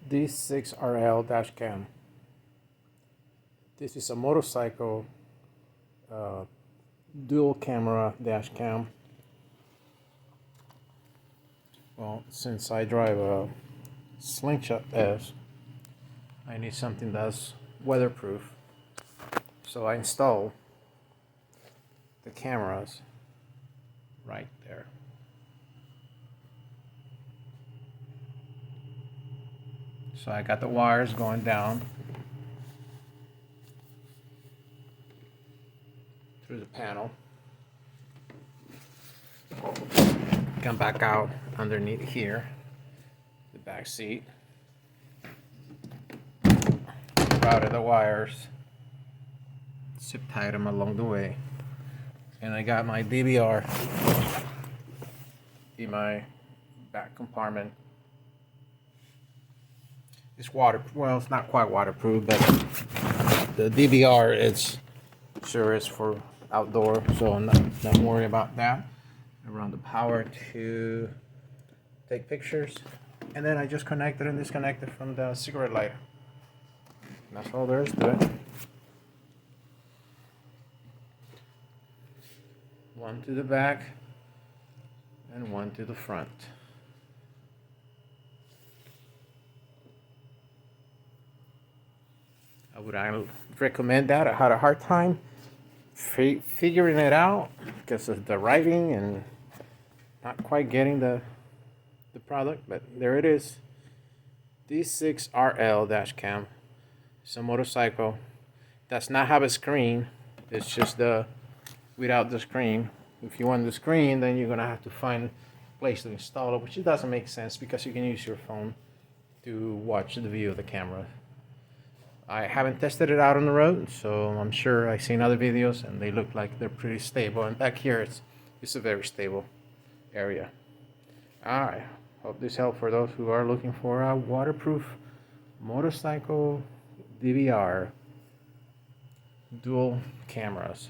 D6RL Dash Cam. This is a motorcycle dual camera dash cam. Well, since I drive a Slingshot S, I need something that's weatherproof. So I install the cameras right there. So I got the wires going down through the panel. Come back out underneath here, the back seat. Routed the wires, zip tied them along the way, and I got my DVR in my back compartment. It's well, it's not quite waterproof, but the DVR is sure is for outdoor, so I'm not worried about that. I run the power to take pictures, and then I just connected and disconnected from the cigarette lighter. That's all there is to it. One to the back and one to the front. Would I recommend that? I had a hard time figuring it out because of the writing and not quite getting the product, but there it is. D6RL Dash Cam. It's a motorcycle. Does not have a screen. It's just without the screen. If you want the screen, then you're gonna have to find a place to install it, which it doesn't make sense because you can use your phone to watch the view of the camera. I haven't tested it out on the road, so I'm sure I've seen other videos and they look like they're pretty stable. And back here, it's a very stable area. Alright, hope this helped for those who are looking for a waterproof motorcycle DVR dual cameras.